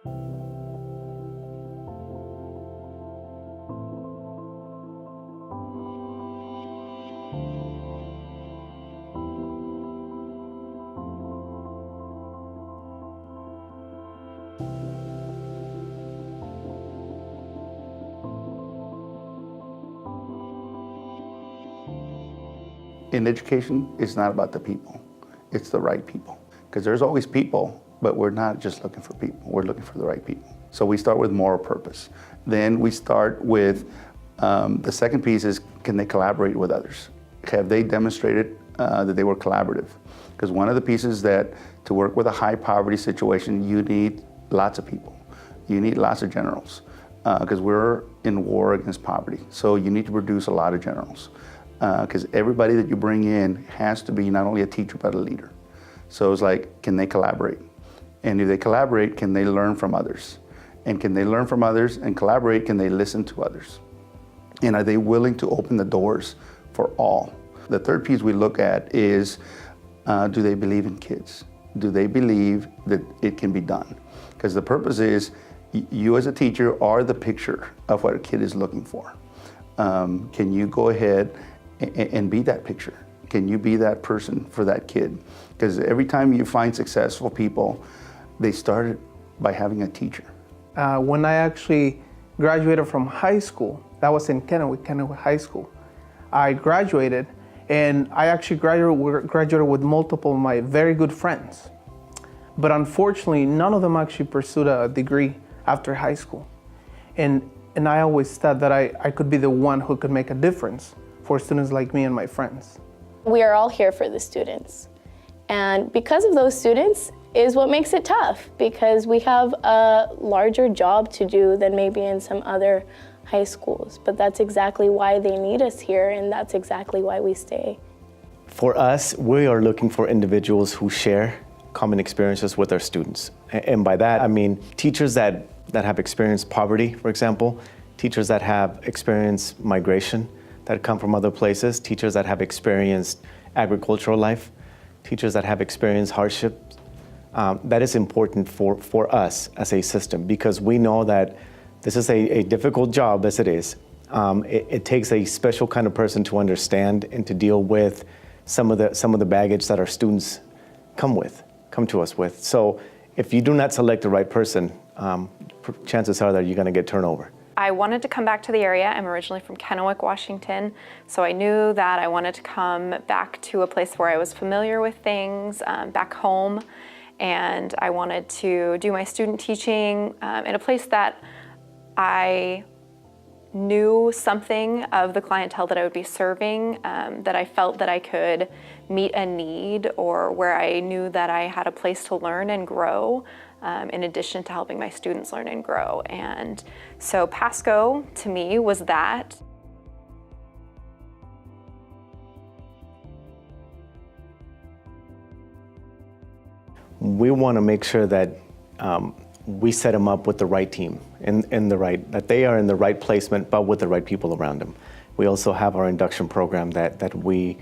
In education, it's not about the people, it's the right people. Because there's always people, but we're not just looking for people, we're looking for the right people. So we start with moral purpose. Then we start with, the second piece is, can they collaborate with others? Have they demonstrated that they were collaborative? Because one of the pieces that, to work with a high poverty situation, you need lots of people. You need lots of generals, because we're in war against poverty. So you need to produce a lot of generals. Because everybody that you bring in has to be not only a teacher, but a leader. So it's like, can they collaborate? And if they collaborate, can they learn from others? And can they learn from others and collaborate, can they listen to others? And are they willing to open the doors for all? The third piece we look at is, do they believe in kids? Do they believe that it can be done? Because the purpose is, you as a teacher are the picture of what a kid is looking for. Can you go ahead and be that picture? Can you be that person for that kid? Because every time you find successful people, they started by having a teacher. When I actually graduated from high school, that was in Kennewick High School. I graduated, and I actually graduated with multiple of my very good friends. But unfortunately, none of them actually pursued a degree after high school. And I always thought that I could be the one who could make a difference for students like me and my friends. We are all here for the students. And because of those students is what makes it tough, because we have a larger job to do than maybe in some other high schools. But that's exactly why they need us here, and that's exactly why we stay. For us, we are looking for individuals who share common experiences with our students. And by that, I mean teachers that have experienced poverty, for example, teachers that have experienced migration, that come from other places, teachers that have experienced agricultural life, teachers that have experienced hardship. That is important for us as a system, because we know that this is a difficult job as it is. It takes a special kind of person to understand and to deal with some of the baggage that our students come to us with. So if you do not select the right person, chances are that you're going to get turnover. I wanted to come back to the area. I'm originally from Kennewick, Washington, so I knew that I wanted to come back to a place where I was familiar with things, back home, and I wanted to do my student teaching in a place that I knew something of the clientele that I would be serving, that I felt that I could meet a need, or where I knew that I had a place to learn and grow, in addition to helping my students learn and grow. And so Pasco, to me, was that. We want to make sure that we set them up with the right team, that they are in the right placement, but with the right people around them. We also have our induction program that we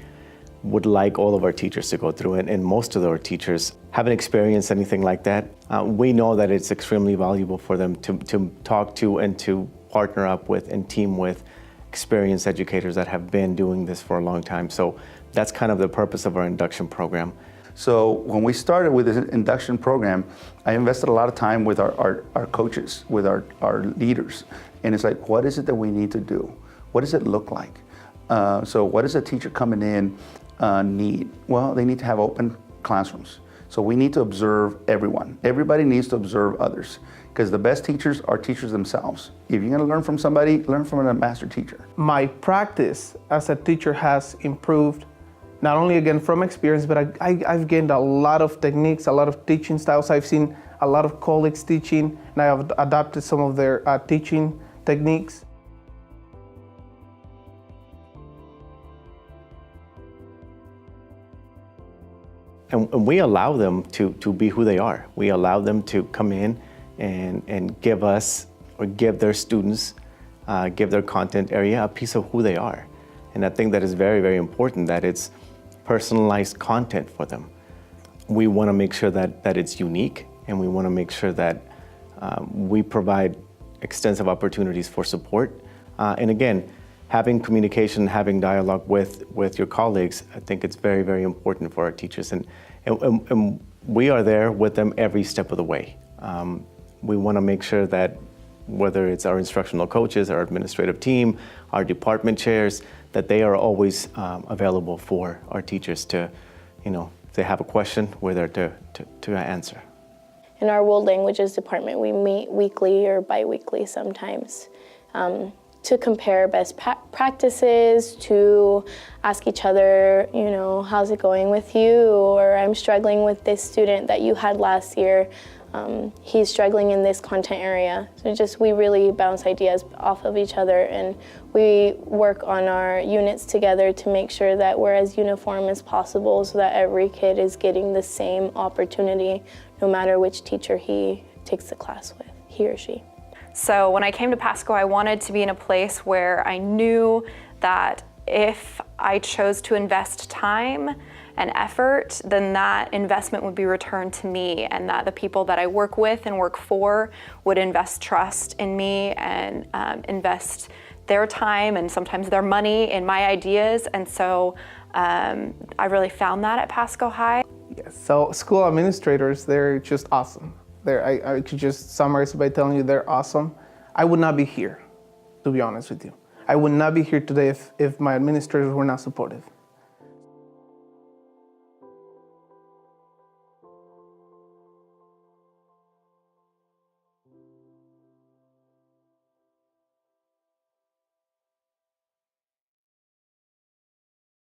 would like all of our teachers to go through, and most of our teachers haven't experienced anything like that. We know that it's extremely valuable for them to talk to and to partner up with and team with experienced educators that have been doing this for a long time. So that's kind of the purpose of our induction program. So when we started with this induction program, I invested a lot of time with our coaches, with our leaders. And it's like, what is it that we need to do? What does it look like? So what does a teacher coming in need? Well, they need to have open classrooms. So we need to observe everyone. Everybody needs to observe others, because the best teachers are teachers themselves. If you're gonna learn from somebody, learn from a master teacher. My practice as a teacher has improved, not only again from experience, but I've gained a lot of techniques, a lot of teaching styles. I've seen a lot of colleagues teaching, and I have adopted some of their teaching techniques. And we allow them to be who they are. We allow them to come in and give us, or give their students, give their content area a piece of who they are. And I think that is very, very important, that it's personalized content for them. We want to make sure that it's unique, and we want to make sure that We provide extensive opportunities for support. And again, having communication, having dialogue with your colleagues, I think it's very, very important for our teachers. And we are there with them every step of the way. We want to make sure that whether it's our instructional coaches, our administrative team, our department chairs, that they are always available for our teachers to, if they have a question, we're there to answer. In our world languages department, we meet weekly or bi-weekly sometimes to compare best practices, to ask each other, how's it going with you? Or I'm struggling with this student that you had last year. He's struggling in this content area. So we really bounce ideas off of each other, and we work on our units together to make sure that we're as uniform as possible so that every kid is getting the same opportunity no matter which teacher he takes the class with, he or she. So when I came to Pasco, I wanted to be in a place where I knew that if I chose to invest time and effort, then that investment would be returned to me, and that the people that I work with and work for would invest trust in me and invest their time and sometimes their money in my ideas. And so I really found that at Pasco High. Yes, so school administrators, they're just awesome. I could just summarize it by telling you they're awesome. I would not be here, to be honest with you. I would not be here today if my administrators were not supportive.